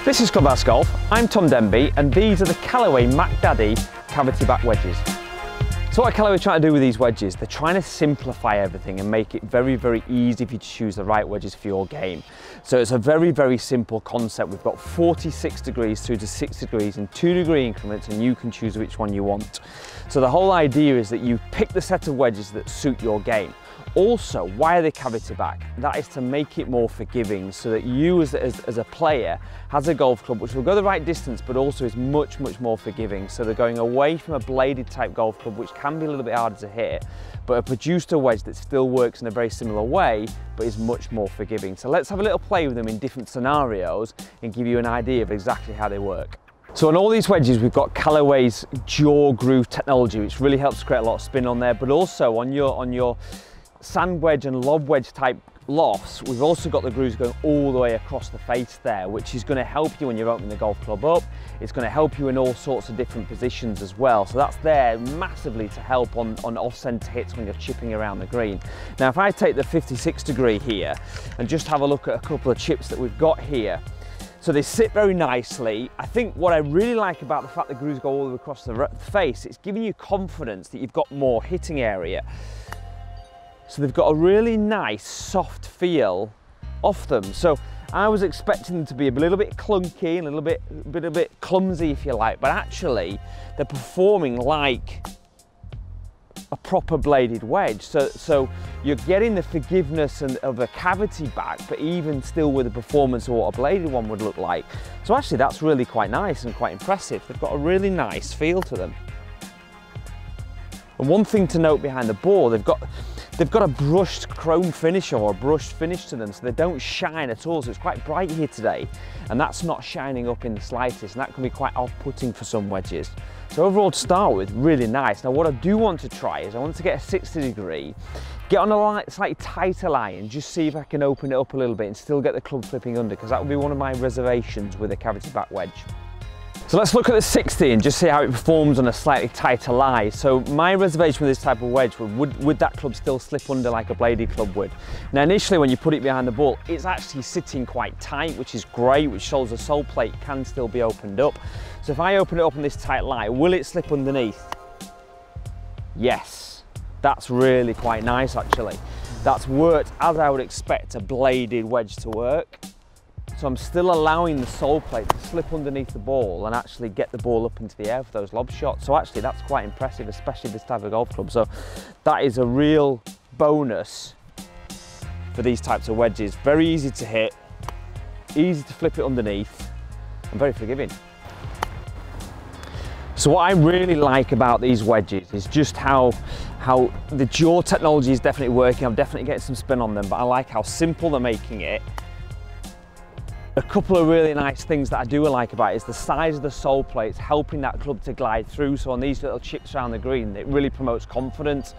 This is Clubhouse Golf, I'm Tom Denby, and these are the Callaway Mack Daddy CB Wedges. So what Callaway are trying to do with these wedges, they're trying to simplify everything and make it very, very easy for you to choose the right wedges for your game. So it's a very, very simple concept. We've got 46 degrees through to 6 degrees in 2-degree increments, and you can choose which one you want. So the whole idea is that you pick the set of wedges that suit your game. Also, why are they cavity back? That is to make it more forgiving, so that you as a player has a golf club which will go the right distance but also is much, much more forgiving. So they're going away from a bladed type golf club which can be a little bit harder to hit, but have produced a wedge that still works in a very similar way but is much more forgiving. So let's have a little play with them in different scenarios and give you an idea of exactly how they work. So on all these wedges we've got Callaway's jaw groove technology, which really helps create a lot of spin on there, but also on your sand wedge and lob wedge type lofts, we've also got the grooves going all the way across the face there, which is going to help you when you're opening the golf club up. It's going to help you in all sorts of different positions as well. So that's there massively to help on off-centre hits when you're chipping around the green. Now if I take the 56 degree here and just have a look at a couple of chips that we've got here, so they sit very nicely. I think what I really like about the fact the grooves go all the way across the face, it's giving you confidence that you've got more hitting area. So they've got a really nice soft feel off them. So I was expecting them to be a little bit clunky, a little bit clumsy if you like, but actually they're performing like a proper bladed wedge. So you're getting the forgiveness of a cavity back, but even still with the performance of what a bladed one would look like. So actually that's really quite nice and quite impressive. They've got a really nice feel to them. And one thing to note behind the ball, they've got a brushed chrome finish or a brushed finish to them, so they don't shine at all. So it's quite bright here today, and that's not shining up in the slightest, and that can be quite off-putting for some wedges. So overall, to start with, really nice. Now what I do want to try is I want to get a 60 degree, get on a slightly tighter lie and just see if I can open it up a little bit and still get the club flipping under, because that would be one of my reservations with a cavity back wedge. So let's look at the 60 and just see how it performs on a slightly tighter lie. So my reservation with this type of wedge would that club still slip under like a bladed club would. Now initially when you put it behind the ball, it's actually sitting quite tight, which is great, which shows the sole plate can still be opened up. So if I open it up on this tight lie, will it slip underneath? Yes, that's really quite nice actually. That's worked as I would expect a bladed wedge to work. So I'm still allowing the sole plate to slip underneath the ball and actually get the ball up into the air for those lob shots. So actually that's quite impressive, especially this type of golf club. So that is a real bonus for these types of wedges. Very easy to hit, easy to flip it underneath, and very forgiving. So what I really like about these wedges is just how the jaw technology is definitely working. I'm definitely getting some spin on them, but I like how simple they're making it. A couple of really nice things that I do like about it is the size of the sole plates helping that club to glide through. So on these little chips around the green, it really promotes confidence.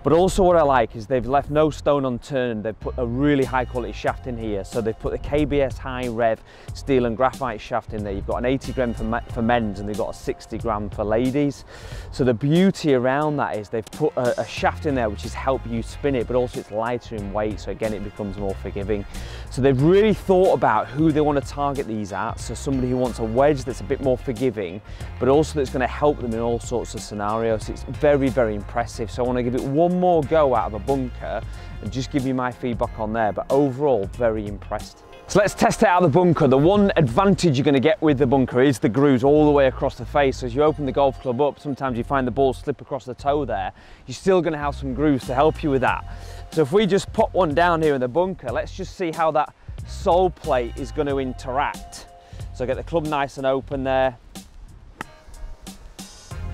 But also what I like is they've left no stone unturned. They've put a really high quality shaft in here. So they've put the KBS high rev steel and graphite shaft in there. You've got an 80 gram for men's and they've got a 60 gram for ladies. So the beauty around that is they've put a shaft in there which is help you spin it, but also it's lighter in weight. So again, it becomes more forgiving. So they've really thought about who they want to target these at. So somebody who wants a wedge that's a bit more forgiving, but also that's going to help them in all sorts of scenarios. It's very, very impressive. So I want to give it one more go out of a bunker and just give you my feedback on there, but overall very impressed. So let's test it out of the bunker. The one advantage you're going to get with the bunker is the grooves all the way across the face. So as you open the golf club up, sometimes you find the ball slip across the toe there. You're still going to have some grooves to help you with that. So if we just pop one down here in the bunker, let's just see how that sole plate is going to interact. So get the club nice and open there.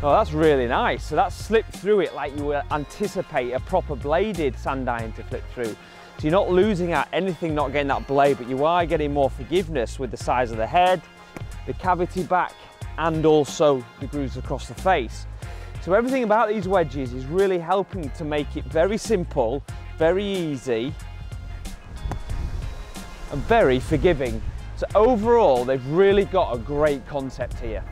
Oh, that's really nice. So that's slipped through it like you would anticipate a proper bladed sand iron to flip through. So you're not losing out anything, not getting that blade, but you are getting more forgiveness with the size of the head, the cavity back, and also the grooves across the face. So everything about these wedges is really helping to make it very simple, very easy, and very forgiving. So overall, they've really got a great concept here.